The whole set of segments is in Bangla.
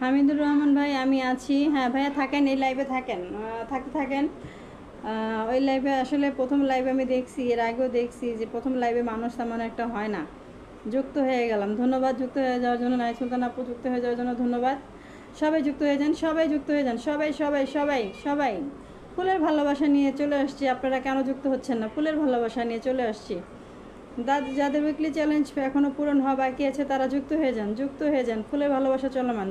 হামিদুর রহমান ভাই, আমি আছি। হ্যাঁ ভাইয়া, থাকেন, এই লাইভে থাকেন, থাকতে থাকেন। ওই লাইভে আসলে প্রথম লাইভে আমি দেখছি, এর আগেও দেখছি যে প্রথম লাইভে মানুষ তেমন একটা হয় না। যুক্ত হয়ে গেলাম, ধন্যবাদ যুক্ত হয়ে যাওয়ার জন্য। নাই সুলতান আপু যুক্ত হয়ে যাওয়ার জন্য ধন্যবাদ। সবাই যুক্ত হয়ে যান, সবাই যুক্ত হয়ে যান, সবাই সবাই সবাই সবাই। ফুলের ভালোবাসা নিয়ে চলে আসছি, আপনারা কেন যুক্ত হচ্ছেন না? ফুলের ভালোবাসা নিয়ে চলে আসছি। যাদের উইকলি চ্যালেঞ্জ এখনও পূরণ হওয়া বাকি আছে তারা যুক্ত হয়ে যান, যুক্ত হয়ে যান। ফুলের ভালোবাসা চলমান,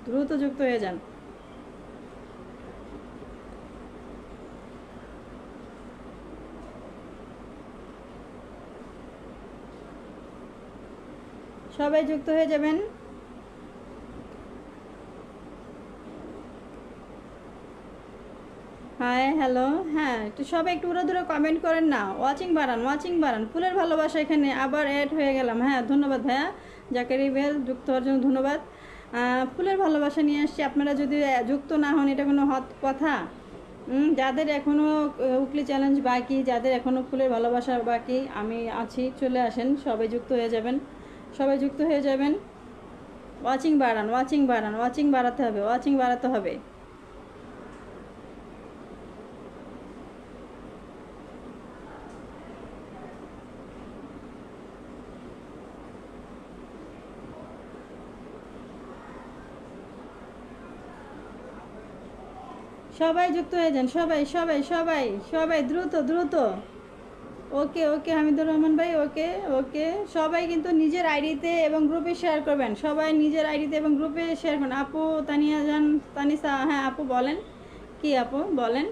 দ্রুত যুক্ত হয়ে যান। সবাই যুক্ত হয়ে যাবেন। Hi, hello. হ্যাঁ, একটু সবাই একটু উড়াধুরা কমেন্ট করেন না। ওয়াচিং বাড়ান, ওয়াচিং বাড়ান। ফুলের ভালোবাসা এখানে আবার অ্যাড হয়ে গেলাম। হ্যাঁ, ধন্যবাদ ভাইয়া। জাকারি বেল যুক্ত হওয়ার জন্য ধন্যবাদ। ফুলের ভালোবাসা নিয়ে আসছি, আপনারা যদি যুক্ত না হন এটা কোনো কথা? যাদের এখনও উইকলি চ্যালেঞ্জ বাকি, যাদের এখনও ফুলের ভালোবাসা বাকি, আমি আছি, চলে আসেন, সবাই যুক্ত হয়ে যাবেন, সবাই যুক্ত হয়ে যাবেন। ওয়াচিং বাড়ান, ওয়াচিং বাড়ান, ওয়াচিং বাড়াতে হবে, ওয়াচিং বাড়াতে হবে। সবাই যুক্ত হয়ে যান, সবাই সবাই সবাই সবাই, দ্রুত দ্রুত। ওকে ওকে হামিদুর রহমান ভাই, ওকে ওকে। সবাই কিন্তু নিজের আইডিতে এবং গ্রুপে শেয়ার করবেন, সবাই নিজের আইডিতে এবং গ্রুপে শেয়ার করুন। আপু তানিয়া জান, তানিসা, হ্যাঁ আপু বলেন, কি আপু বলেন।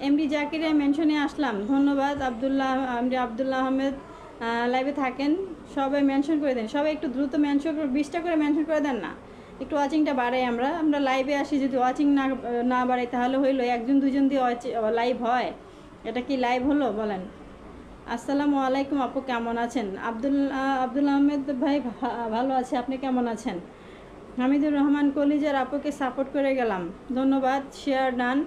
এমডি জাকিরে মেনশনে আসলাম, ধন্যবাদ। আবদুল্লাহ, এমডি আবদুল্লাহ আহমেদ লাইভে থাকেন, সবাই মেনশন করে দেন, সবাই একটু দ্রুত মেনশন করে 20টা করে মেনশন করে দেন না, একটু ওয়াচিংটা বাড়াই। আমরা লাইভে আসি, যদি ওয়াচিং না বাড়াই তাহলে হইলো একজন দুজন দিয়ে লাইভ হয়, এটা কি লাইভ হলো বলেন? আসসালামু আলাইকুম আপু, কেমন আছেন? আব্দুল আহমেদ ভাই, ভালো আছে, আপনি কেমন আছেন? হামিদুর রহমান কলিজার আপুকে সাপোর্ট করে গেলাম, ধন্যবাদ। Share done.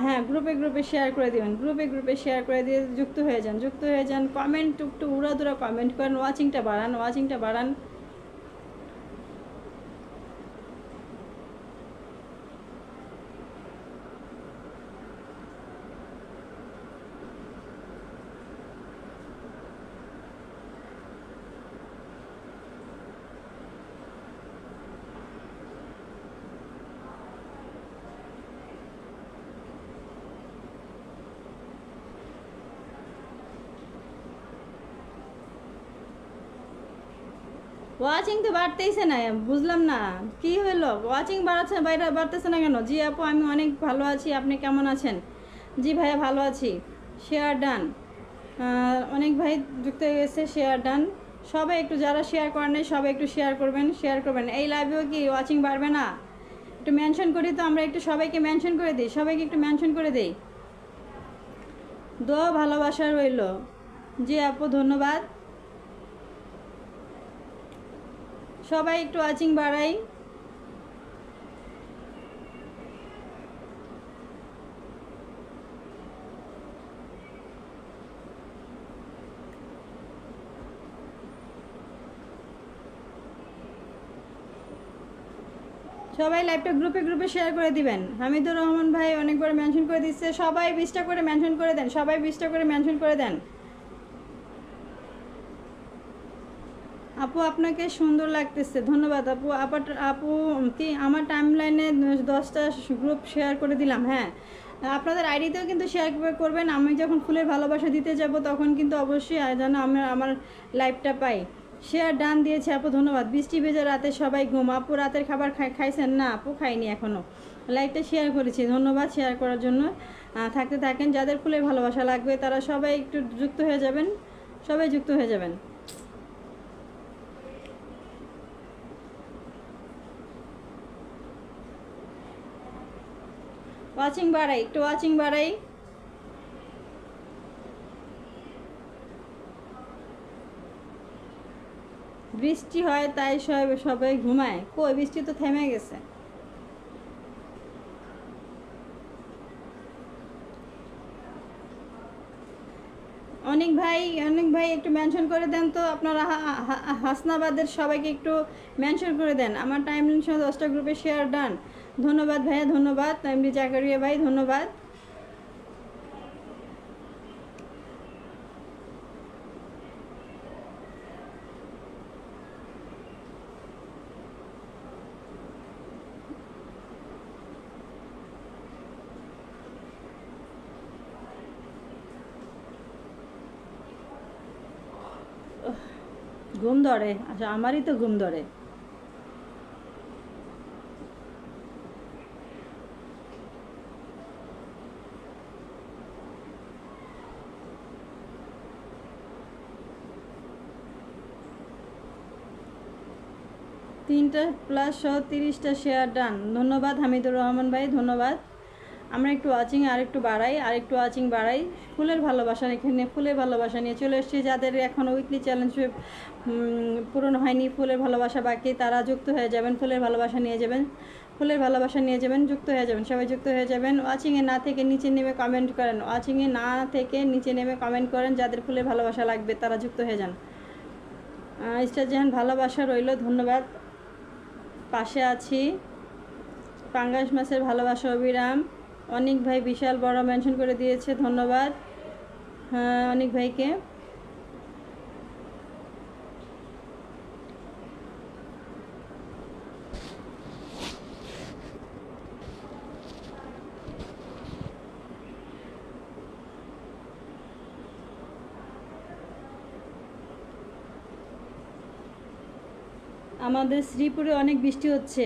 হ্যাঁ, গ্রুপে গ্রুপে শেয়ার করে দেবেন, গ্রুপে গ্রুপে শেয়ার করে দিয়ে যুক্ত হয়ে যান, যুক্ত হয়ে যান। কমেন্ট একটু উড়াদুরা কমেন্ট করেন, ওয়াচিংটা বাড়ান, ওয়াচিংটা বাড়ান। ওয়াচিং তো বাড়তেইছে না, বুঝলাম না কি হলো, ওয়াচিং বাড়াচ্ছে বাড়তেছে না কেন? জি আপু, আমি অনেক ভালো আছি, আপনি কেমন আছেন? জি ভাইয়া, ভালো আছি। Share done. অনেক ভাই যুক্ত হয়ে গেছে, শেয়ার ডান। সবাই একটু, যারা শেয়ার করেন নাই সবাই একটু শেয়ার করবেন, শেয়ার করবেন। এই লাইভেও কি ওয়াচিং বাড়বে না? একটু মেনশন করি তো, আমরা একটু সবাইকে মেনশন করে দিই, সবাইকে একটু মেনশন করে দিই। দোয়া ভালোবাসা রইল। জি আপু, ধন্যবাদ। সবাই একটু ওয়াচিং বাড়াই। সবাই লাইভটা গ্রুপে গ্রুপে শেয়ার করে দিবেন। হামিদুর রহমান ভাই অনেকবার মেনশন করে দিচ্ছে, সবাই 20টা করে মেনশন করে দেন, সবাই 20টা করে মেনশন করে দেন। আপু আপনাকে সুন্দর লাগতেছে, ধন্যবাদ আপু। আপু কি আমার টাইম লাইনে 10টা গ্রুপ শেয়ার করে দিলাম। হ্যাঁ, আপনাদের আইডিতেও কিন্তু শেয়ার করবেন। আমি যখন ফুলের ভালোবাসা দিতে যাব তখন কিন্তু অবশ্যই যেন আমার লাইভটা পাই। শেয়ার ডান দিয়েছে আপু, ধন্যবাদ। বৃষ্টি ভেজা রাতে সবাই ঘুম। আপু রাতের খাবার খাইছেন না? আপু খাইনি এখনও, লাইভটা শেয়ার করেছি, ধন্যবাদ শেয়ার করার জন্য। থাকতে থাকেন, যাদের ফুলের ভালোবাসা লাগবে তারা সবাই একটু যুক্ত হয়ে যাবেন, সবাই যুক্ত হয়ে যাবেন। ওয়াচিং বাড়াই, একটু ওয়াচিং বাড়াই। বৃষ্টি হয় তাই সবাই ঘুমায়, কই বৃষ্টি তো থেমে গেছে। অনেক ভাই ভাই একটু মেনশন করে দেন তো আপনারা হাসনাবাদের সবাইকে একটু মেনশন করে দেন। আমার টাইমলাইন সহ 10টা গ্রুপে শেয়ার ডান। ধন্যবাদ ভাইয়া, ধন্যবাদ। এমডি জাকারিয়া ভাই ধন্যবাদ। ঘুম ধরে, আচ্ছা আমারই তো ঘুম ধরে। তিনটা প্লাস সহ 30টা শেয়ার ডান। ধন্যবাদ হামিদুর রহমান ভাই, ধন্যবাদ। আমরা একটু ওয়াচিং আর একটু বাড়াই। ফুলের ভালোবাসা, এখানে ফুলের ভালোবাসা নিয়ে চলে এসেছি। যাদের এখন উইকলি চ্যালেঞ্জ পূরণ হয়নি, ফুলের ভালোবাসা বাকি, তারা যুক্ত হয়ে যাবেন। ফুলের ভালোবাসা নিয়ে যাবেন, যুক্ত হয়ে যাবেন, সবাই যুক্ত হয়ে যাবেন। ওয়াচিংয়ে না থেকে নিচে নেমে কমেন্ট করেন। যাদের ফুলের ভালোবাসা লাগবে তারা যুক্ত হয়ে যান। স্টার জাহান ভালোবাসা রইল, ধন্যবাদ। পাশে আছি। পাঙ্গাস মাছের ভালোবাসা অবিরাম। অনিক ভাই বিশাল বড় মেনশন করে দিয়েছে, ধন্যবাদ হ্যাঁ অনিক ভাইকে। আমাদের শ্রীপুরে অনেক বৃষ্টি হচ্ছে।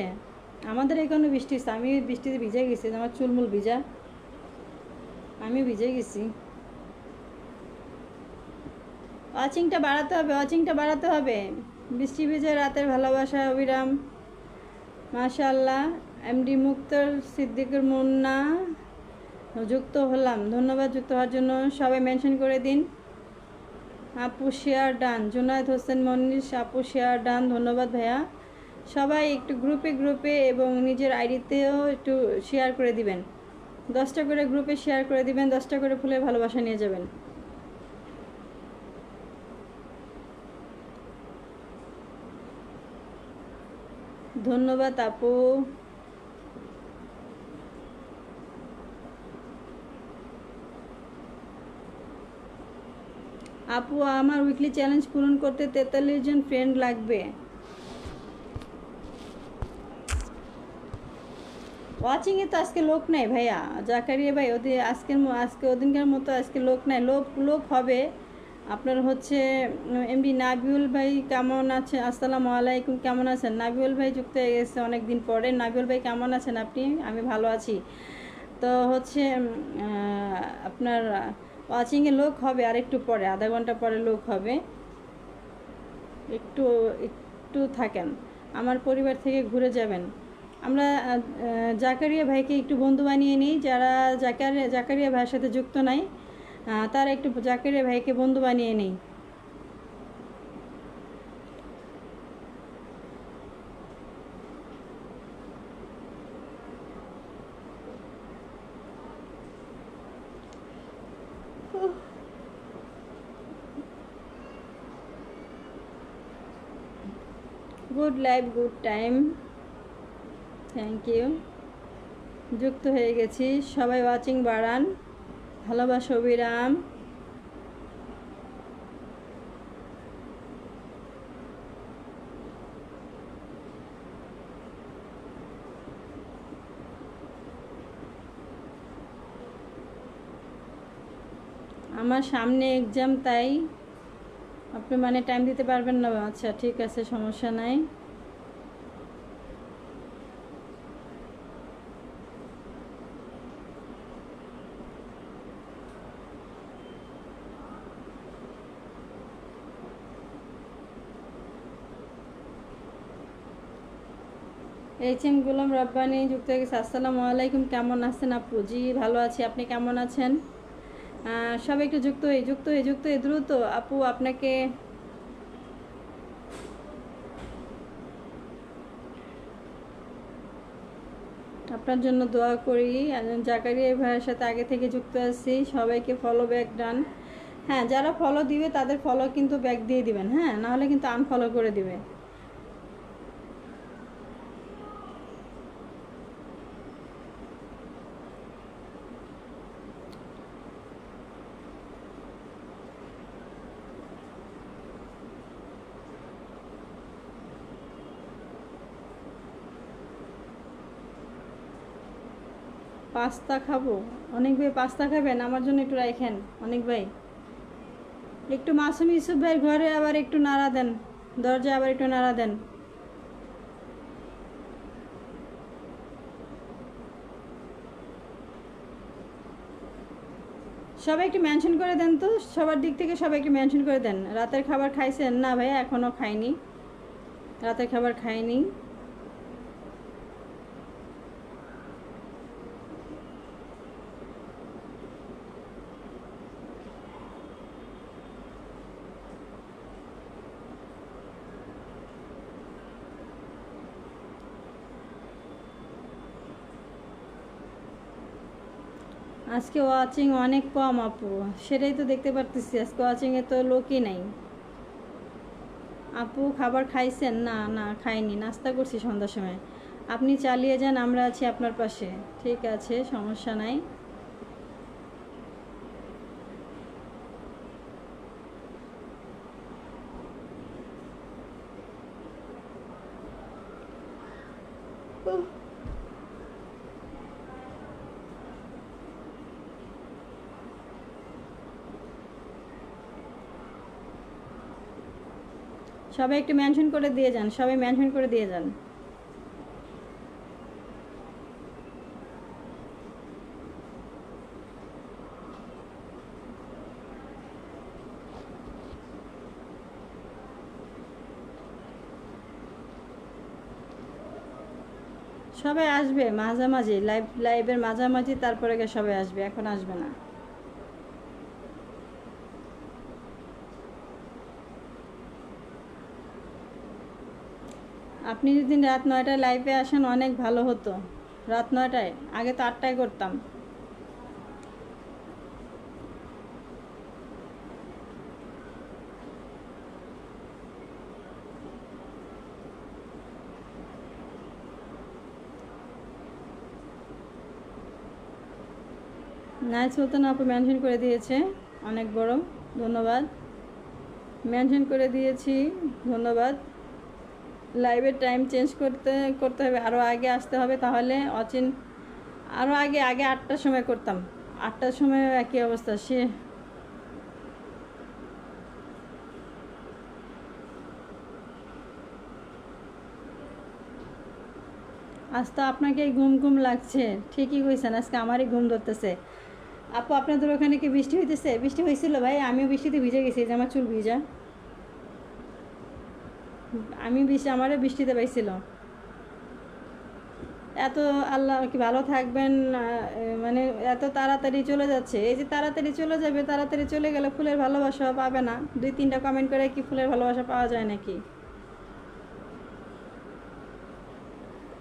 আমাদের এখানে বৃষ্টি হচ্ছে, আমি বৃষ্টিতে ভিজে গেছি, আমার চুলমুল ভিজা, আমি ভিজে গেছি। ওয়াচিংটা বাড়াতে হবে। বৃষ্টি ভিজে রাতের ভালোবাসা অবিরাম, মাশাআল্লাহ। এমডি মুক্তার সিদ্দিকুর মুন্না যুক্ত হলাম, ধন্যবাদ যুক্ত হওয়ার জন্য। সবাই মেনশন করে দিন। আপু শেয়ার ডান। জুনায়েদ হোসেন মনির আপু শেয়ার ডান, ধন্যবাদ ভাইয়া। সবাই একটু গ্রুপে এবং নিজের আইডিতেও একটু শেয়ার করে দিবেন। 10টা করে গ্রুপে শেয়ার করে দিবেন, 10টা করে ফুলের ভালোবাসা নিয়ে যাবেন। ধন্যবাদ আপু। আমার উইকলি চ্যালেঞ্জ পূরণ করতে 43 জন ফ্রেন্ড লাগবে। ওয়াচিংয়ে তো আজকে লোক নাই ভাইয়া, জাকারিয়া ভাই। আজকে ওদিনকার মতো আজকে লোক নাই। লোক হবে আপনার হচ্ছে এমডি নাবিউল ভাই কেমন আছে? আসসালামু আলাইকুম, কেমন আছেন? নাবিউল ভাই যুক্ত হয়ে গেছে অনেক দিন পরে। নাবিউল ভাই কেমন আছেন আপনি? আমি ভালো আছি। তো হচ্ছে আপনার ওয়াচিংয়ে লোক হবে আর একটু পরে, আধা ঘন্টা পরে লোক হবে। একটু থাকেন, আমার পরিবার থেকে ঘুরে যাবেন। আমরা জাকারিয়া ভাইকে একটু বন্ধু বানিয়ে নিই। যারা জাকারিয়া ভাইয়ের সাথে যুক্ত নাই তারা একটু জাকারিয়া ভাইকে বন্ধু বানিয়ে নিই। Good life good time, thank you. যুক্ত হয়ে গেছি, সবাই ওয়াচিং বাড়ান, ভালোবাসা অবিরাম। আমার সামনে এক্সাম, তাই আপনি মানে টাইম দিতে পারবেন না? আচ্ছা ঠিক আছে, সমস্যা নাই। এইচ.এম. গোলাম রব্বানি যুক্ত হয়ে গেছে। আসসালামু আলাইকুম, কেমন আছেন আপু? জি ভালো আছি, আপনি কেমন আছেন? সবাই একটু যুক্ত হয়ে দ্রুত। আপু আপনাকে আপনার জন্য দোয়া করি। জাকারিয়া ভাইয়ের সাথে আগে থেকে যুক্ত আছি, সবাইকে ফলো ব্যাক ডান। হ্যাঁ, যারা ফলো দিবে তাদের ফলো কিন্তু ব্যাক দিয়ে দিবেন, হ্যাঁ, নাহলে কিন্তু আনফলো করে দিবে। পাস্তা খাবো? অনেক ভাই পাস্তা খাবেন? আমার জন্য একটু রাখেন অনেক ভাই। একটু মাসুম ইউসুফ ভাই ঘরে আবার একটু নাড়া দেন, দরজায় আবার একটু নাড়া দেন। সবাই একটু মেনশন করে দেন তো, সবার দিক থেকে সবাই একটু মেনশন করে দেন। রাতের খাবার খাইছেন? না ভাইয়া, এখনও খাইনি, রাতের খাবার খাইনি। আজকে ওয়াচিং অনেক কম আপু, সেটাই তো দেখতে পারতেছি, আজকে ওয়াচিংয়ে তো লোকই নাই। আপু খাবার খাইছেন? না না খাইনি, নাস্তা করছি সন্ধ্যার সময়। আপনি চালিয়ে যান, আমরা আছি আপনার পাশে। ঠিক আছে, সমস্যা নাই। সবাই একটু মেনশন করে দিয়ে যান, সবাই মেনশন করে দিয়ে যান। সবাই আসবে মাঝামাঝি, লাইভের মাঝামাঝি, তারপরে গিয়ে সবাই আসবে, এখন আসবে না। আপনি যদি রাত 9টায় লাইভে আসেন অনেক ভালো হতো। রাত 9টায়, আগে তো 8টায় করতাম। নাইট সুলতান আপু মেনশন করে দিয়েছে, অনেক বড় ধন্যবাদ। মেনশন করে দিয়েছি, ধন্যবাদ। লাইভের টাইম চেঞ্জ করতে করতে হবে, আরও আগে আসতে হবে, তাহলে অচিন আরও আগে আগে 8টার সময় করতাম, 8টার সময় একই অবস্থা। সে আজ তো আপনাকে ঘুম ঘুম লাগছে, ঠিকই কইছেন, আজকে আমারই ঘুম ধরতেছে। আপু আপনাদের ওখানে কি বৃষ্টি হইতেছে? বৃষ্টি হয়েছিল ভাই, আমিও বৃষ্টিতে ভিজে গেছি, যে আমার চুল ভিজা। আমারও বৃষ্টিতে পাইছিল। এত আল্লাহ কি ভালো থাকবেন, মানে এত তাড়াতাড়ি চলে যাচ্ছে, এই যে তাড়াতাড়ি চলে যাবে, তাড়াতাড়ি চলে গেলে ফুলের ভালোবাসা পাবে না। 2-3টা কমেন্ট করে কি ফুলের ভালোবাসা পাওয়া যায় নাকি?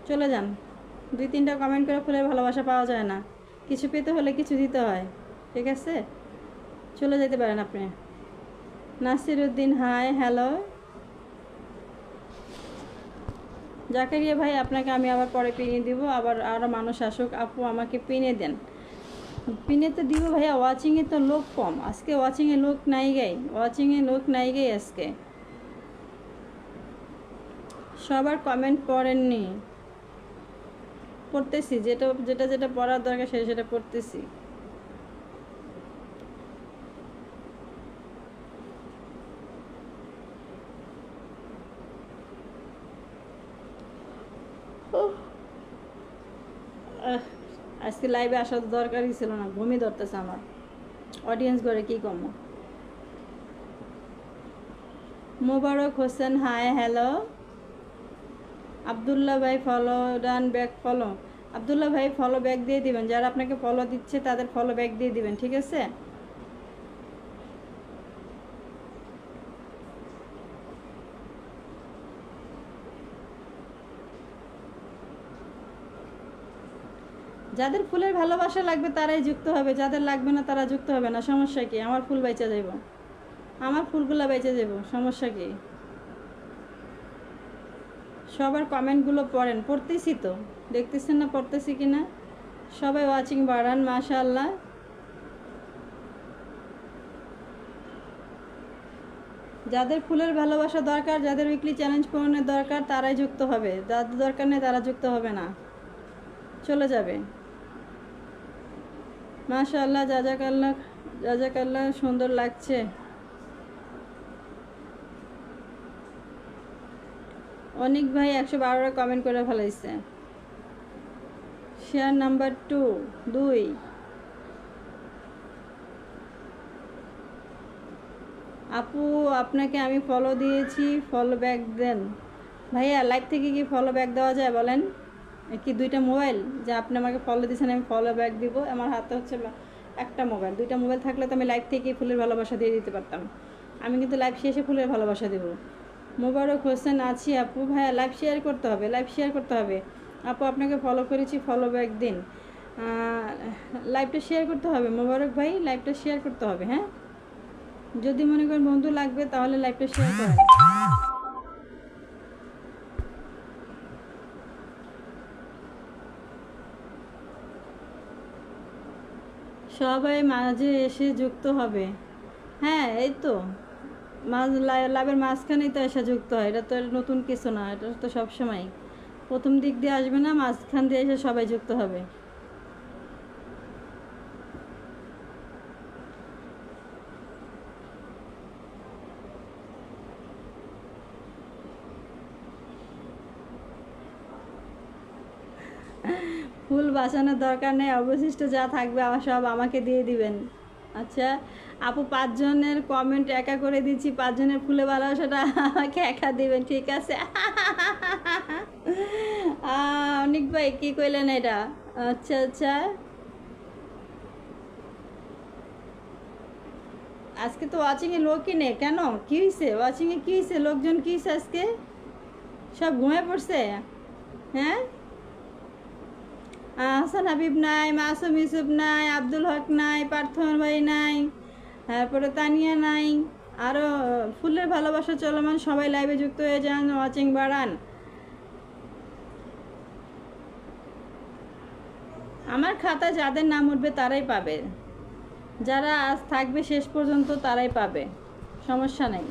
চলে যান, 2-3টা কমেন্ট করে ফুলের ভালোবাসা পাওয়া যায় না। কিছু পেতে হলে কিছু দিতে হয়, ঠিক আছে? চলে যেতে পারেন আপনি। Nasir Uddin hi, hello. জাকারিয়া ভাই, আপনাকে আমি আবার পরে পিনে দিব, আবার আরও মানুষ আসুক। আপু আমাকে পিনে দেন। পিনে তো দিব ভাইয়া, ওয়াচিংয়ে তো লোক কম আজকে, ওয়াচিংয়ে লোক নাই গাই, ওয়াচিংয়ে লোক নাই গাই আজকে। সবার কমেন্ট পড়েননি? পড়তেছি, যেটা যেটা যেটা পড়ার দরকার সেটা সেটা পড়তেছি। আজকে লাইভে আসার দরকারই ছিল না, ঘুমই ধরতেছে আমার। অডিয়েন্স করে কি কম। Mobarak Hossain high, hello. আবদুল্লাহ ভাই ফলো ডান, ব্যাক ফলো। আবদুল্লাহ ভাই ফলো ব্যাক দিয়ে দিবেন, যারা আপনাকে ফলো দিচ্ছে তাদের ফলো ব্যাক দিয়ে দিবেন, ঠিক আছে? যাদের ফুলের ভালোবাসা লাগবে তারাই যুক্ত হবে, যাদের লাগবে না তারা যুক্ত হবে না। সমস্যা কি? আমার ফুল বেচে যাব, আমার ফুলগুলো বেচে যাব, সমস্যা কি? সবার কমেন্টগুলো পড়েন, পড়তেছি তো, দেখতেছেন না পড়তেছি কি না? সবাই ওয়াচিং বাড়ান, মাশাআল্লাহ। যাদের ফুলের ভালোবাসা দরকার, যাদের উইকলি চ্যালেঞ্জ পূরণের দরকার, তারাই যুক্ত হবে। যাদের দরকার নেই তারা যুক্ত হবে না, চলে যাবে। মাশাআল্লাহ, জাজাকাল্লাহ, জাজাকাল্লাহ, সুন্দর লাগছে। অনেক ভাই 112টা কমেন্ট করে ফেলাইছে। Share number 2। আপু, আপনাকে আমি ফলো দিয়েছি, ফলো ব্যাক দেন। ভাইয়া, লাইভ থেকে কি ফলো ব্যাক দেওয়া যায় বলেন? কি দুইটা মোবাইল যে আপনি আমাকে ফলো দিয়েছেন আমি ফলো ব্যাক দিব? আমার হাতে হচ্ছে একটা মোবাইল, দুইটা মোবাইল থাকলে তো আমি লাইভ থেকেই ফুলের ভালোবাসা দিয়ে দিতে পারতাম। আমি কিন্তু লাইভ শেষে ফুলের ভালোবাসা দেবো। মোবারক হোসেন আছি আপু। ভাইয়া, লাইভ শেয়ার করতে হবে, লাইভ শেয়ার করতে হবে। আপু, আপনাকে ফলো করেছি, ফলো ব্যাক দিন। লাইভটা শেয়ার করতে হবে মোবারক ভাই, লাইভটা শেয়ার করতে হবে। হ্যাঁ, যদি মনে করেন বন্ধু লাগবে তাহলে লাইভটা শেয়ার করেন। সবাই মাঝে এসে যুক্ত হবে। হ্যাঁ, এই তো লাইভের মাঝখানেই তো এসে যুক্ত হয়, এটা তো নতুন কিছু না, এটা তো সবসময় প্রথম দিক দিয়ে আসবে না, মাঝখান দিয়ে এসে সবাই যুক্ত হবে। ফুল বাঁচানোর দরকার নেই, অবশিষ্ট যা থাকবে আমার সব আমাকে দিয়ে দিবেন। আচ্ছা আপু, 5 জনের কমেন্ট একা করে দিচ্ছি, 5 জনের ফুলে ভালোবাসাটা আমাকে একা দিবেন, ঠিক আছে? অনেক ভাই কি কইলেন এটা? আচ্ছা আচ্ছা, আজকে তো ওয়াচিংয়ে লোকই নেই কেন? কী হয়েছে ওয়াচিংয়ে, কী হয়েছে? লোকজন কী হয়েছে আজকে? সব ঘুমিয়ে পড়ছে? হ্যাঁ, হাসান হাবিব নাই, মাসুম ইউসুফ নাই, আব্দুল হক নাই, পার্থন ভাই নাই, তারপরে তানিয়া নাই। আরও ফুলের ভালোবাসা চলমান, সবাই লাইভে যুক্ত হয়ে যান, ওয়াচিং বাড়ান। আমার খাতায় যাদের নাম উঠবে তারাই পাবে, যারা আজ থাকবে শেষ পর্যন্ত তারাই পাবে, সমস্যা নেই।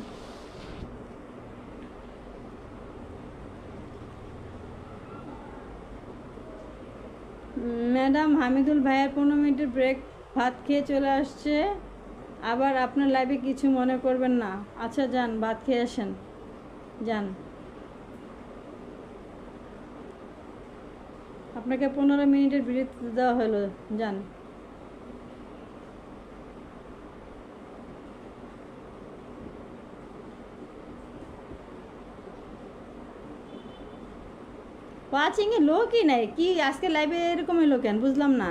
ম্যাডাম হামিদুল ভাইয়ের 15 মিনিটের ব্রেক, ভাত খেয়ে চলে আসছে। আবার আপনার লাইভে কিছু মনে করবেন না। আচ্ছা যান, ভাত খেয়ে আসেন, যান। আপনাকে 15 মিনিটের বিরতি দেওয়া হলো, যান। ওয়াচিংয়ে লোকই নাই, কি আজকে লাইভে এরকম এলো কেন বুঝলাম না।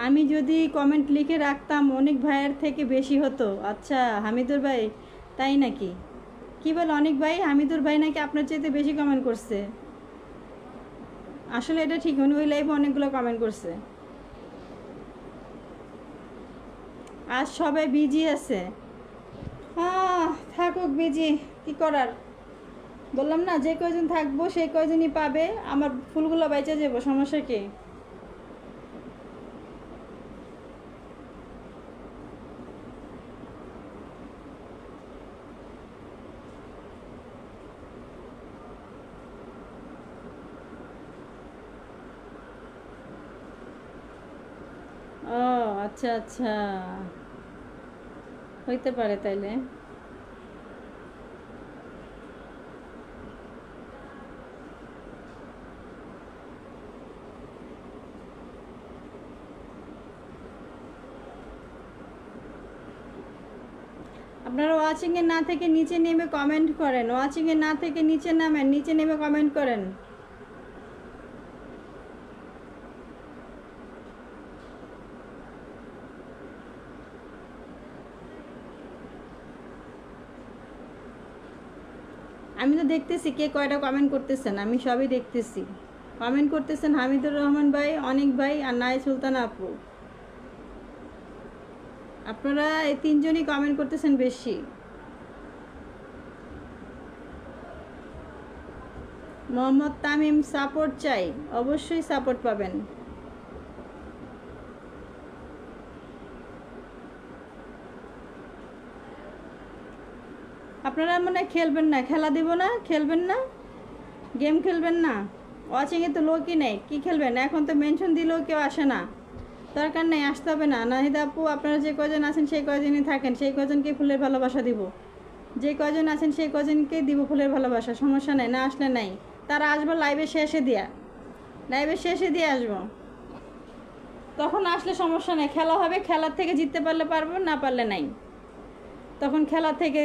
আমি যদি কমেন্ট লিখে রাখতাম অনেক ভাইয়ের থেকে বেশি হতো। আচ্ছা হামিদুর ভাই, তাই নাকি? কি বলে অনেক ভাই? হামিদুর ভাই নাকি আপনার চাইতে বেশি কমেন্ট করছে? আসলে এটা ঠিক, উনি ওই লাইভে অনেকগুলো কমেন্ট করছে। আজ সবাই বিজি আছে। হ্যাঁ, থাকুক বিজি, কি করার। বললাম না, যে কয়জন থাকবো সেই কয়জনই পাবে, আমার ফুলগুলো বেঁচে যাবো, সমস্যা কি? ও আচ্ছা আচ্ছা, হইতে পারে তাইলে। আপনারা ওয়াচিংয়ে না থেকে নিচে নেমে কমেন্ট করেন, ওয়াচিংয়ে না থেকে নিচে নামেন, নিচে নেমে কমেন্ট করেন। আমি তো দেখতেছি কে কয়টা কমেন্ট করতেছেন, আমি সবই দেখতেছি। কমেন্ট করতেছেন হামিদুর রহমান ভাই, অনেক ভাই, আর নাই সুলতানা আপু। আপনারা এই তিনজনই কমেন্ট করতেছেন বেশি। মোহাম্মদ তামিম সাপোর্ট চাই, অবশ্যই সাপোর্ট পাবেন। আপনারা মনে হয় খেলবেন না, খেলা দিব না, খেলবেন না, গেম খেলবেন না। ওয়াচিংয়ে তো লোকই নেই, কী খেলবেন? এখন তো মেনশন দিলেও কেউ আসে না, দরকার নেই, আসতে হবে না। নাহিদ আপু, আপনারা যে কজন আছেন সেই কজনই থাকেন, সেই কজনকে ফুলের ভালোবাসা দিব। যে কজন আছেন সেই কজনকে দিব ফুলের ভালোবাসা, সমস্যা নেই, না আসলে নাই। তারা আসবো লাইভে শেষে দিয়ে আসবো, তখন আসলে সমস্যা নেই। খেলা হবে, খেলার থেকে জিততে পারলে পারবো, না পারলে নাই, তখন খেলা থেকে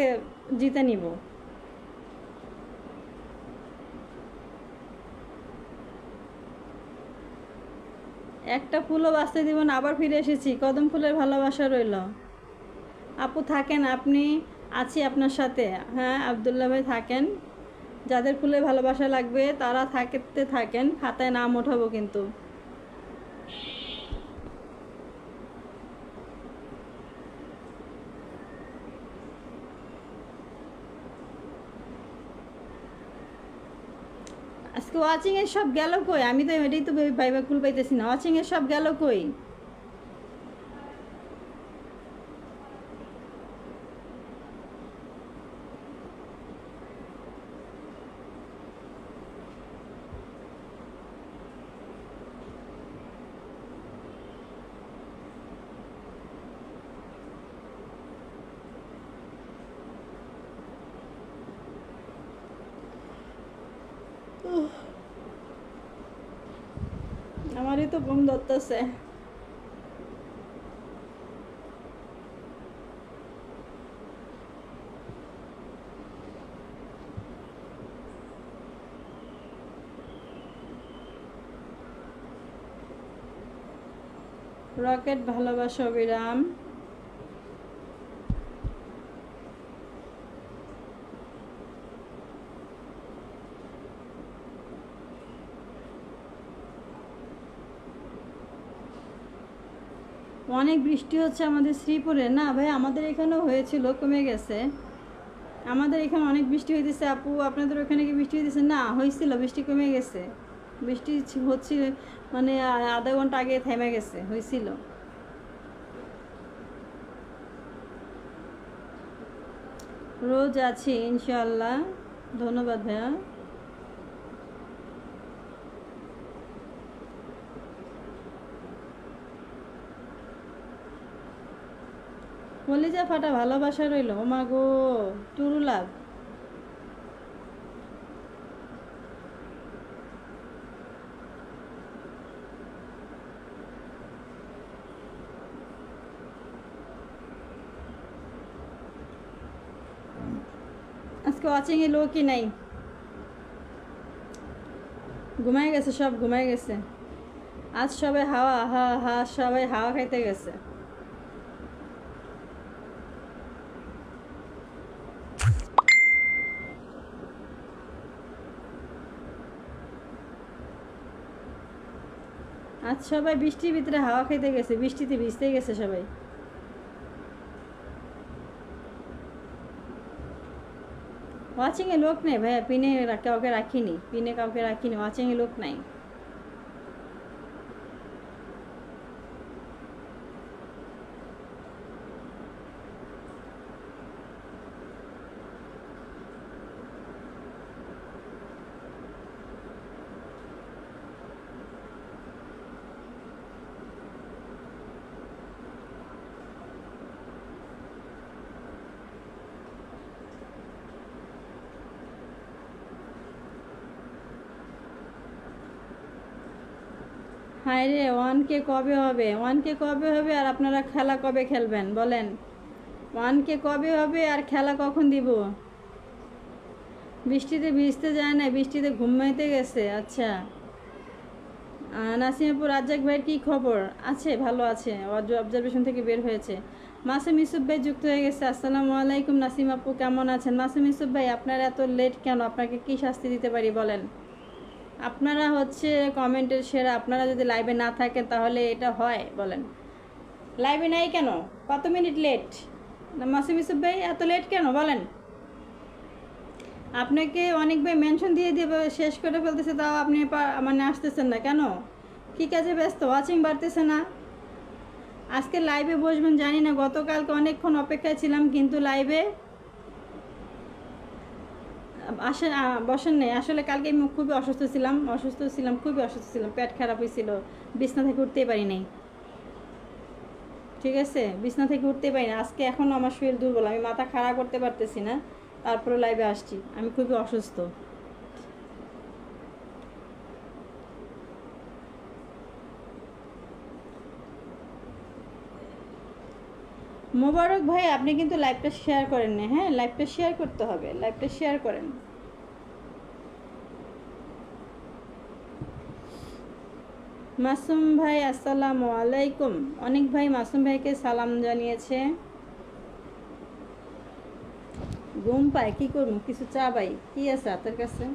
জিতে নিব। একটা ফুলও বাঁচতে দিব না। আবার ফিরে এসেছি, কদম ফুলের ভালোবাসা রইল। আপু থাকেন, আপনি আছি আপনার সাথে। হ্যাঁ আবদুল্লাহ ভাই থাকেন, যাদের ফুলের ভালোবাসা লাগবে তারা থাকতে থাকেন, খাতায় নাম ওঠাবো কিন্তু। আজকে ওয়াচিংয়ের সব গেল কই? আমি তো এটাই তো ভাইবা কুল পাইতেছি না, ওয়াচিংয়ের সব গেল কই? আমারই তো ঘুম ধরতেছে। রকেট ভালোবাসা অবিরাম। অনেক বৃষ্টি হচ্ছে আমাদের শ্রীপুরে। না ভাই, আমাদের এখানেও হয়েছিল, কমে গেছে। আমাদের এখানে অনেক বৃষ্টি হইতেছে। আপু আপনাদের ওখানে কি বৃষ্টি হইতেছে? না, হয়েছিল, বৃষ্টি কমে গেছে। বৃষ্টি হচ্ছে মানে আধা ঘন্টা আগে থেমে গেছে, হয়েছিল। রোজ আছি ইনশাল্লাহ। ধন্যবাদ ভাইয়া। কলিজা ফাটা ভালোবাসা রইল। ওমা গো, টুরু লাভ। আজকে ওয়াচিংয়ে লোকই নাই, ঘুমাই গেছে, সব ঘুমাই গেছে। আজ সবাই হাওয়া হা হা, সবাই হাওয়া খাইতে গেছে। আজ সবাই বৃষ্টির ভিতরে হাওয়া খাইতে গেছে, বৃষ্টিতে ভিজতে গেছে সবাই। ওয়াচিংয়ে লোক নেই ভাইয়া, পিনে কাউকে রাখিনি, পিনে কাউকে রাখিনি, ওয়াচিংয়ে লোক নাই। হায় রে, 1K কবে হবে? 1K কবে হবে আর আপনারা খেলা কবে খেলবেন বলেন? 1K কবে হবে আর খেলা কখন দিব? বৃষ্টিতে ভিজতে যায় না, বৃষ্টিতে ঘুমাইতে গেছে। আচ্ছা, নাসিমাপুর রাজ্জাক ভাইয়ের কী খবর? আছে, ভালো আছে, অবজারভেশন থেকে বের হয়েছে। মাসুম ইউসুফ ভাই যুক্ত হয়ে গেছে। আসসালামু আলাইকুম নাসিম আপু, কেমন আছেন? মাসুম ইউসুফ ভাই, আপনার এত লেট কেন? আপনাকে কি শাস্তি দিতে পারি বলেন? আপনারা হচ্ছে কমেন্টের সেরা, আপনারা যদি লাইভে না থাকেন তাহলে এটা হয় বলেন? লাইভে নাই কেন? কত মিনিট লেট? মাসুম ইউসুফ ভাই এত লেট কেন বলেন? আপনাকে অনেক ভাই মেনশন দিয়ে দিয়ে শেষ করে ফেলতেছে, তাও আপনি মানে আসতেছেন না কেন? কী কাজে ব্যস্ত? ওয়াচিং বাড়তেছে না? আজকে লাইভে বসবেন জানি না, গতকালকে অনেকক্ষণ অপেক্ষায় ছিলাম কিন্তু লাইভে বসেন নেই। আসলে কালকে আমি খুবই অসুস্থ ছিলাম, খুবই অসুস্থ ছিলাম, পেট খারাপ হয়েছিল, বিছনা থেকে উঠতেই পারি নাই। ঠিক আছে, বিছনা থেকে উঠতে পারি না। আজকে এখনও আমার শরীর দুর্বল, আমি মাথা খাড়া করতে পারতেছি না, তারপরে লাইভে আসছি। আমি খুবই অসুস্থ। মোবারক ভাই, আপনি কিন্তু লাইভটা শেয়ার করেন না। হ্যাঁ, লাইভটা শেয়ার করতে হবে, লাইভটা শেয়ার করেন। মাসুম ভাই আসসালামু আলাইকুম। অনেক ভাই মাসুম ভাইকে সালাম জানিয়েছে। ঘুম পায়, কী করবো, কিছু চা ভাই, কী আছে আপনার কাছে?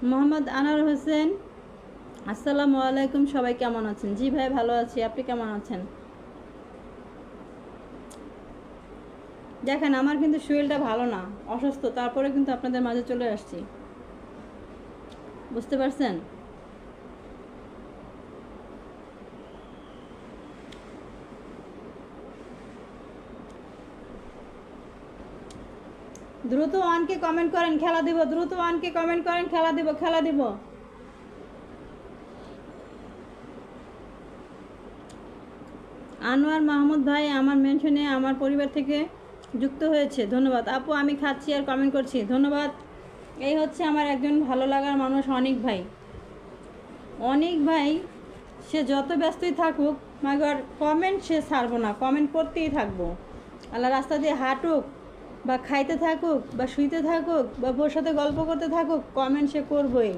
মোহাম্মদ আনার হোসেন, আসসালামু আলাইকুম, সবাই কেমন আছেন? জি ভাই ভালো আছি, আপনি কেমন আছেন? দেখেন আমার কিন্তু শরীরটা ভালো না, অসুস্থ, তারপরে কিন্তু আপনাদের মাঝে চলে আসছি, বুঝতে পারছেন? দ্রুত ওয়ানকে কমেন্ট করেন, খেলা দিব। দ্রুত ওয়ানকে কমেন্ট করেন, খেলা দিব, খেলা দিব। আনোয়ার মাহমুদ ভাই আমার মেনশনে আমার পরিবার থেকে যুক্ত হয়েছে, ধন্যবাদ। আপু আমি খাচ্ছি আর কমেন্ট করছি, ধন্যবাদ। এই হচ্ছে আমার একজন ভালো লাগার মানুষ, অনেক ভাই। অনেক ভাই সে যত ব্যস্তই থাকুক, মাগর কমেন্ট সে ছাড়বো না, কমেন্ট করতেই থাকবো। আল্লাহ রাস্তা দিয়ে হাঁটুক বা খাইতে থাকুক বা শুইতে থাকুক বা বোর সাথে গল্প করতে থাকুক, কমেন্ট সে করবই।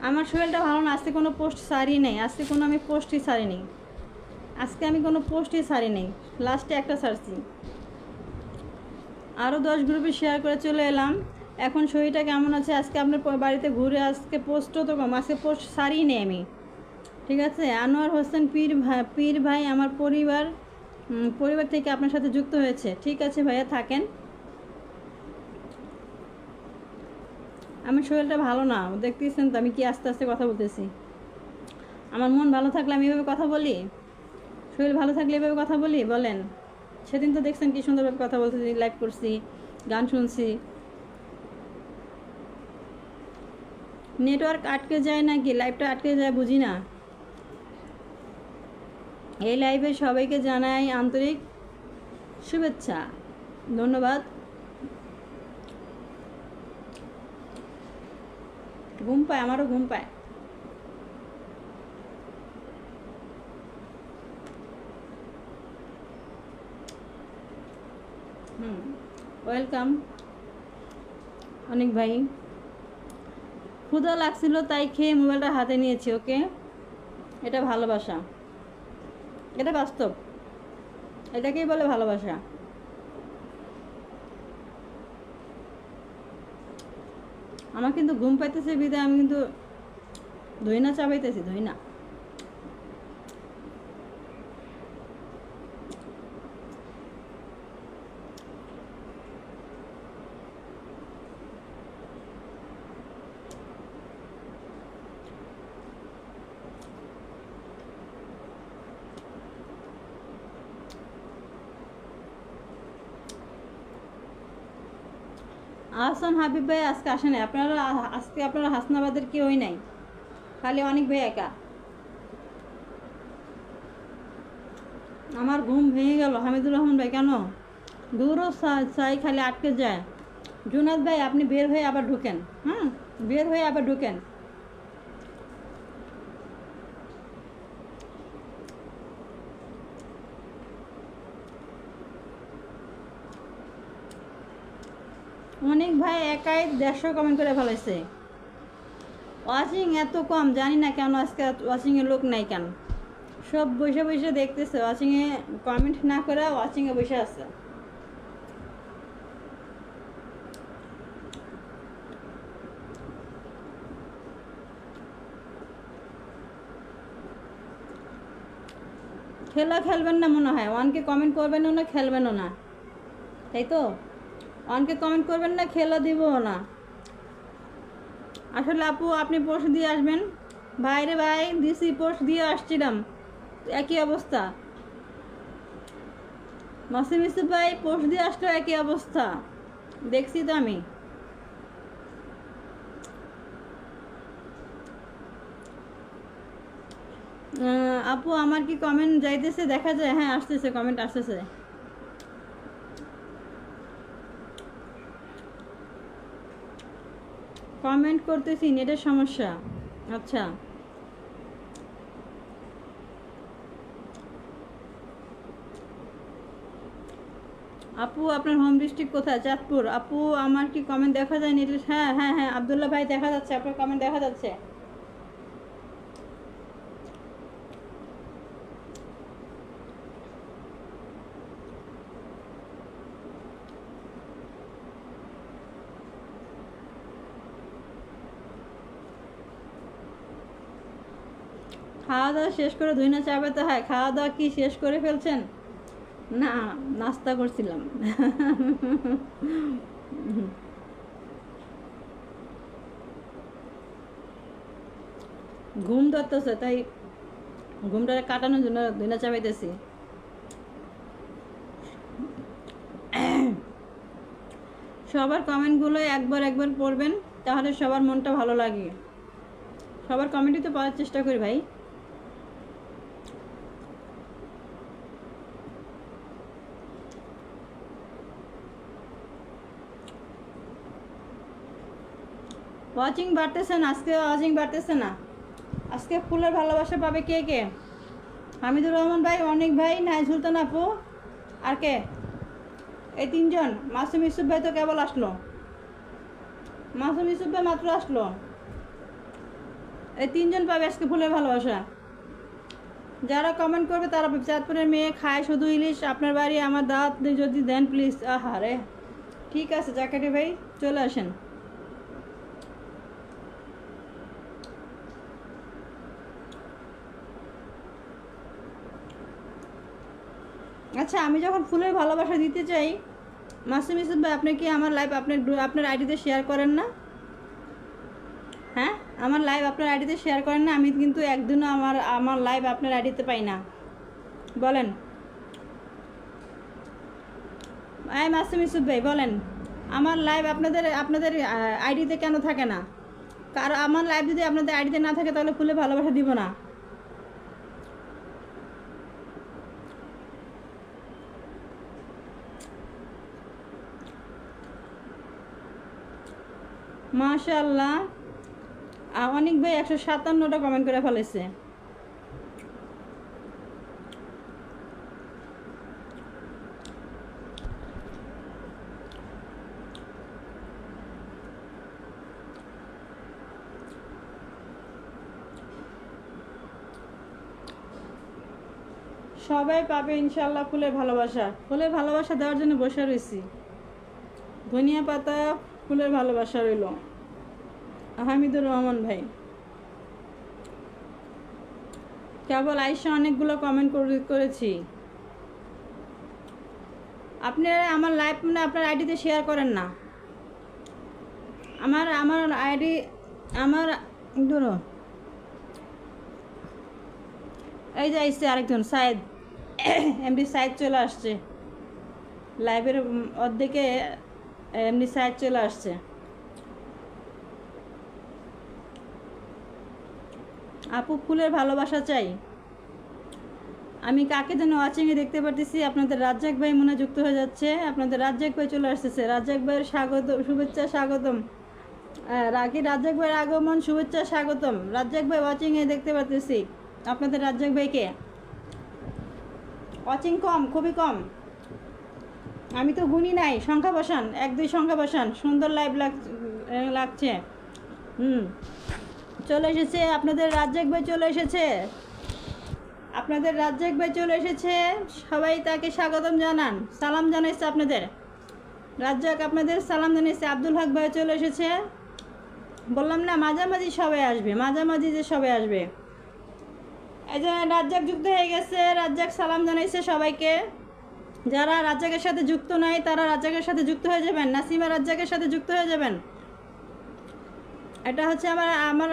আমার শরীরটা ভালো না, আজকে কোনো পোস্ট সারি নেই, আজকে কোনো আমি পোস্টই সারি নেই, আজকে আমি কোনো পোস্টই সারি নেই, লাস্টে একটা সারছি। আরও 10 গ্রুপে শেয়ার করে চলে এলাম। এখন শরীরটা কেমন আছে? আজকে আপনার বাড়িতে ঘুরে, আজকে পোস্টও তো কম, আজকে পোস্ট সারিই নেই আমি। ঠিক আছে, আনোয়ার হোসেন পীর ভাই আমার পরিবার থেকে আপনার সাথে যুক্ত হয়েছে। ঠিক আছে ভাইয়া, থাকেন। আমার শরীরটা ভালো না, দেখতেছেন তো আমি কি আস্তে আস্তে কথা বলতেছি। আমার মন ভালো থাকলে আমি এভাবে কথা বলি? শরীর ভালো থাকলে এভাবে কথা বলি বলেন? সেদিন তো দেখছেন কি সুন্দরভাবে কথা বলতেছি, লাইভ করছি, গান শুনছি। নেটওয়ার্ক আটকে যায় নাকি? লাইভটা আটকে যায় বুঝি না। এই লাইভে সবাইকে জানাই আন্তরিক শুভেচ্ছা, ধন্যবাদ। ঘুম পায়, আমারও ঘুম পায়। ওয়েলকাম অনেক ভাই। ক্ষুধা লাগছিল তাই খেয়ে মোবাইলটা হাতে নিয়েছি। ওকে, এটা ভালোবাসা, এটা বাস্তব, এটাকেই বলে ভালোবাসা। আমার কিন্তু ঘুম পাইতেছে বিদায় আমি কিন্তু ধইনা চাবাইতেছি, ধইনা। আহসান হাবিব ভাই আজকে আসে নাই, আজকে আপনারা হাসনাবাদের কেউই নাই, খালি অনেক ভাই একা। আমার ঘুম ভেঙে গেল। হামিদুর রহমান ভাই কেন? দূরও চাই, খালি আটকে যায়, জুনাদ ভাই আপনি বের হয়ে আবার ঢুকেন, হুম, বের হয়ে আবার ঢুকেন। অনেক ভাই একাই 150 কমেন্ট করে ফেলেছে। ওয়াচিং এত কম, জানি না কেন আজকে ওয়াচিংয়ে লোক নাই কেন। সব বসে বসে দেখতেছে, ওয়াচিংয়ে কমেন্ট না করে ওয়াচিংয়ে বসে আছে। খেলা খেলবেন না মনে হয়, ওয়ানকে কমেন্ট করবেনও না, খেলবেনও না, তাই তো? ওয়ানকে কমেন্ট করবেন না, খেলা দিবও না। আসলে আপু আপনি পোস্ট দিয়ে আসবেন। ভাইরে ভাই দিছি, পোস্ট দিয়ে আসছিলাম, একই অবস্থা। মাসিম ইউসুফ ভাই পোস্ট দিয়ে আসলো, একই অবস্থা, দেখছি তো আমি। আপু আমার কি কমেন্ট যাইতেছে দেখা যায়? হ্যাঁ আসতেছে, কমেন্ট আসতেছে। কমেন্ট করতেছি, নেটের সমস্যা। আচ্ছা আপু আপনার হোম ডিস্ট্রিক্ট কোথায়? চাঁদপুর। আপু আমার কি কমেন্ট দেখা যায় নেটের? হ্যাঁ হ্যাঁ হ্যাঁ আবদুল্লাহ ভাই দেখা যাচ্ছে, আপনার কমেন্ট দেখা যাচ্ছে। খাওয়া দাওয়া শেষ করে ধুই না চাবে তো? হয় খাওয়া দাওয়া কি শেষ করে ফেলছেন? না, নাস্তা করছিলাম। ঘুম ধরতেছে, তাই ঘুমটা কাটানোর জন্য ধুই না চাবাইতেছি। সবার কমেন্টগুলো একবার একবার পড়বেন, তাহলে সবার মনটা ভালো লাগে। সবার কমেন্টই তো পড়ার চেষ্টা করি ভাই। ওয়াচিং বাড়তেছে না আজকে, ওয়াচিং বাড়তেছে না আজকে। ফুলের ভালোবাসা পাবে কে কে? হামিদুর রহমান ভাই, অনেক ভাই, নাই সুলতান আপু, আর কে? এই তিনজন। মাসুম ইউসুফ ভাই তো কেবল আসলো, মাসুম ইউসুফ ভাই মাত্র আসলো। এই তিনজন পাবে আজকে ফুলের ভালোবাসা। যারা কমেন্ট করবে তারা পাবে। চাঁদপুরের মেয়ে খায় শুধু ইলিশ, আপনার বাড়ি আমার দাওয়াত যদি দেন প্লিজ। আহারে, ঠিক আছে জাকারি ভাই, চলে আসেন। আচ্ছা আমি যখন ফুলের ভালোবাসা দিতে চাই, মাসুম ইউসুফ ভাই আপনি কি আমার লাইভ আপনার আইডিতে শেয়ার করেন না? হ্যাঁ, আমার লাইভ আপনার আইডিতে শেয়ার করেন না? আমি কিন্তু একদিনও আমার লাইভ আপনার আইডিতে পাই না, বলেন। মাসুম ইউসুফ ভাই বলেন, আমার লাইভ আপনাদের আইডিতে কেন থাকে না? কারণ আমার লাইভ যদি আপনাদের আইডিতে না থাকে তাহলে ফুলে ভালোবাসা দিব না। মাশাআল্লাহ, অনেক ভাই 157টা কমেন্ট করে ফেলেছে। সবাই পাবে ইনশাল্লাহ ফুলের ভালোবাসা। ফুলের ভালোবাসা দেওয়ার জন্য বসে রয়েছি। ধনিয়া পাতা ফুলের ভালোবাসা রইল। হামিদুর রহমান ভাই, কেবল আইসা অনেকগুলো কমেন্ট করেছি। আপনি আমার লাইভ মানে আপনার আইডিতে শেয়ার করেন না। আমার আইডি আমার ধরো, এই যে আইসে আরেকজন সাইদ, এমডি সাইদ চলে আসছে লাইভের অর্ধেকে। এমডি সাইদ চলে আসছে। আপু ফুলের ভালোবাসা চাই। আমি কাকে যেন ওয়াচিংয়ে দেখতে পারতেছি, আপনাদের রাজ্জাক ভাই মনে হয় যুক্ত হয়ে যাচ্ছে। আপনাদের রাজ্জাক ভাই চলে আসতেছে। রাজ্জাক ভাইয়ের স্বাগত, শুভেচ্ছা, স্বাগতম। রাকি রাজ্জাক ভাইয়ের আগমন, শুভেচ্ছা, স্বাগতম। রাজ্জাক ভাই ওয়াচিংয়ে দেখতে পারতেছি আপনাদের রাজ্জাক ভাইকে। ওয়াচিং কম, খুবই কম। আমি তো গুনি নাই, সংখ্যা বসান, 1 2 সংখ্যা বসান। সুন্দর লাইভ লাগছে। চলে এসেছে আপনাদের রাজ্জাক ভাই, চলে এসেছে আপনাদের রাজ্জাক ভাই, চলে এসেছে। সবাই তাকে স্বাগতম জানান, সালাম জানাইছে আপনাদের রাজ্জাক, আপনাদের সালাম জানাইছে। আব্দুল হক ভাই চলে এসেছে। বললাম না মাঝামাঝি সবাই আসবে, মাঝামাঝি যে সবাই আসবে। এই যে রাজ্জাক যুক্ত হয়ে গেছে, রাজ্জাক সালাম জানাইছে সবাইকে। যারা রাজ্জাকের সাথে যুক্ত নাই তারা রাজ্জাকের সাথে যুক্ত হয়ে যাবেন, নাসিমা রাজ্জাকের সাথে যুক্ত হয়ে যাবেন। এটা হচ্ছে আমার আমার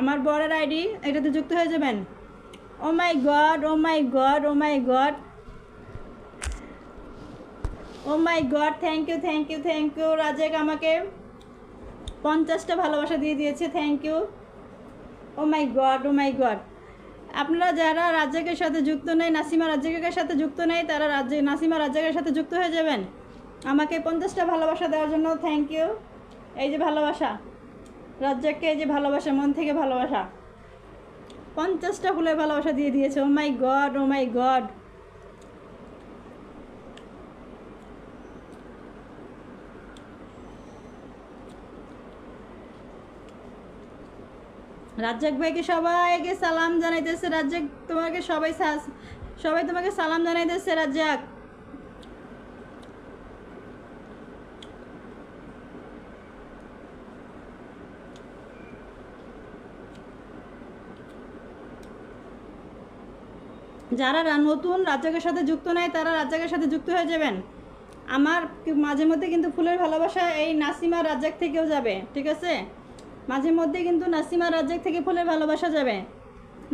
আমার বরের আইডি, এটাতে যুক্ত হয়ে যাবেন। Oh my God, oh my God, oh my God, oh my God, thank you, thank you, thank you. Razzak আমাকে 50টা ভালোবাসা দিয়ে দিয়েছে, thank you. Oh my God, oh my God. আপনারা যারা রাজ্জাকের সাথে যুক্ত নেই, নাসিমা রাজ্জাকের সাথে যুক্ত নেই, তারা নাসিমা রাজ্জাকের সাথে যুক্ত হয়ে যাবেন। আমাকে 50টা ভালোবাসা দেওয়ার জন্য থ্যাংক ইউ। এই যে ভালোবাসা, রাজ্জাককে এই যে ভালোবাসা, মন থেকে ভালোবাসা, 50টা ফুলের ভালোবাসা দিয়ে দিয়েছে। ও my God, oh my god. Razzak ভাইকে সবাইকে সালাম জানাইতেছে। রাজ্জাক তোমাকে সবাই তোমাকে সালাম জানাইতেছে রাজ্জাক। যারা নতুন রাজ্জাকের সাথে যুক্ত নাই তারা রাজ্জাকের সাথে যুক্ত হয়ে যাবেন। আমার মাঝে মধ্যে কিন্তু ফুলের ভালোবাসা এই নাসিমা রাজ্জাক থেকেও যাবে, ঠিক আছে? মাঝে মধ্যে কিন্তু নাসিমা রাজ্জাক থেকে ফুলের ভালোবাসা যাবে।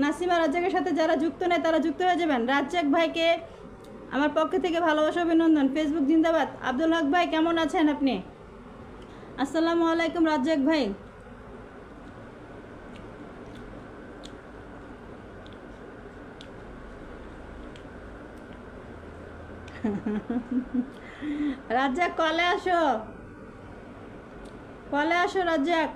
নাসিমা রাজ্জাকের সাথে যারা যুক্ত নেই তারা যুক্ত হয়ে যাবেন। রাজ্জাক ভাইকে আমার পক্ষ থেকে ভালোবাসা, অভিনন্দন। ফেসবুক জিন্দাবাদ। আব্দুল হক ভাই কেমন আছেন আপনি? আসসালামু আলাইকুম রাজ্জাক ভাই। রাজ্জাক কলে আসো, কলে আসো রাজ্জাক।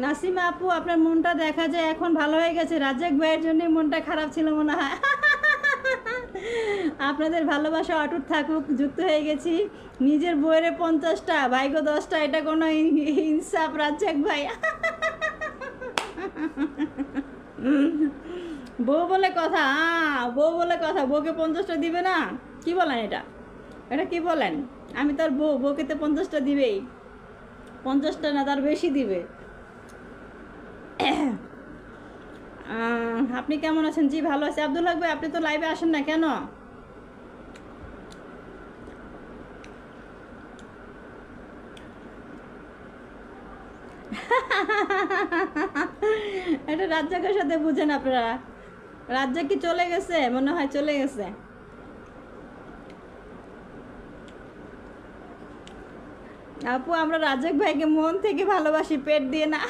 নাসিমা আপু আপনার মনটা দেখা যায় এখন ভালো হয়ে গেছে। রাজ্জাক ভাইয়ের জন্যই মনটা খারাপ ছিল মনে হয়। আপনাদের ভালোবাসা অটুট থাকুক, যুক্ত হয়ে গেছি। নিজের বইয়ের 50টা, ভাইগো 10টা, এটা কোনো ইনসাফ রাজ্জাক ভাই? বউ বলে কথা, বউ বলে কথা, বউকে 50টা দিবে না? কি বলেন এটা? এটা কি বলেন? আমি তার বউ, বউকে তো 50টা দিবেই। 50টা না, তার বেশি দিবে। আপনি কেমন আছেন? জি ভালো আছে। আব্দুল হক ভাই আপনি তো লাইভে আসেন না কেন? এটা রাজ্জাকের সাথে বুঝেন আপনারা। রাজ্জাক কি চলে গেছে? মনে হয় চলে গেছে। আপু আমরা রাজ্জাক ভাইকে মন থেকে ভালোবাসি, পেট দিয়ে না।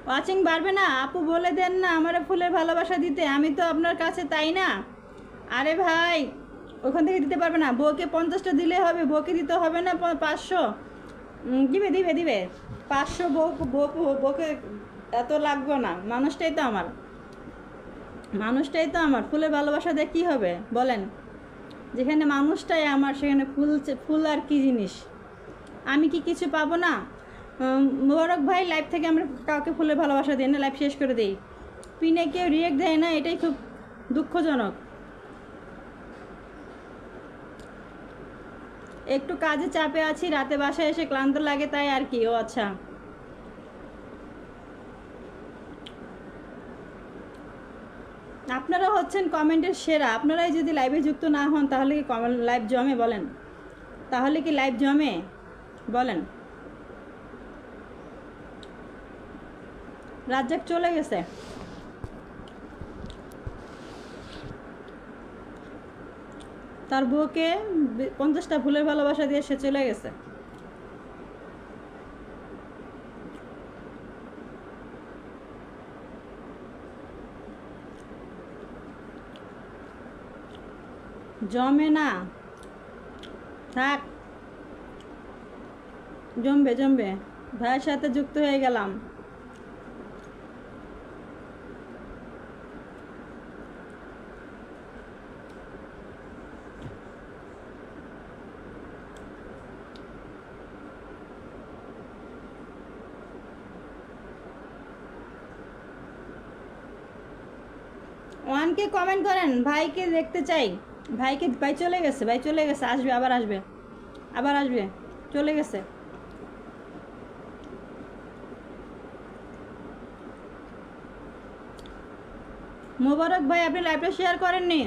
ওয়াচিং বাড়বে না? আপু বলে দেন না আমার ফুলের ভালোবাসা দিতে, আমি তো আপনার কাছে, তাই না? আরে ভাই ওখান থেকে দিতে পারবে না? বউকে 50টা দিলে হবে, বউকে দিতে হবে না 500? দিবে দিবে দিবে 500। বউকে এত লাগবে না, মানুষটাই তো আমার, মানুষটাই তো আমার। ফুলের ভালোবাসা দিয়ে কী হবে বলেন? যেখানে মানুষটাই আমার সেখানে ফুল আর কি জিনিস? আমি কি কিছু পাবো না? মোবারক ভাই লাইভ থেকে আমরা কাউকে ফুলের ভালোবাসা দিই না, লাইভ শেষ করে দিই। পিনে কেউ রিয়েক্ট দেয় না, এটাই খুব দুঃখজনক। একটু কাজে চাপে আছি, রাতে বাসায় এসে ক্লান্ত লাগে তাই আর কি। ও আচ্ছা, আপনারা হচ্ছেন কমেন্টের সেরা। আপনারাই যদি লাইভে যুক্ত না হন তাহলে কি লাইভ জমে বলেন? তাহলে কি লাইভ জমে বলেন? রাজ্জাক চলে গেছে। তার বউকে 50টা ফুলের ভালোবাসা দিয়ে সে চলে গেছে। জমে না, থাক, জমবে জমবে। ভাইয়ের সাথে যুক্ত হয়ে গেলাম। ওয়ানকে কমেন্ট করেন, ভাইকে দেখতে চাই। ভাই চলে গেছে, ভাই চলে গেছে, আসবে, আবার আসবে, আবার আসবে, চলে গেছে। মোবারক ভাই, আপনি লাইভটা শেয়ার করেননি।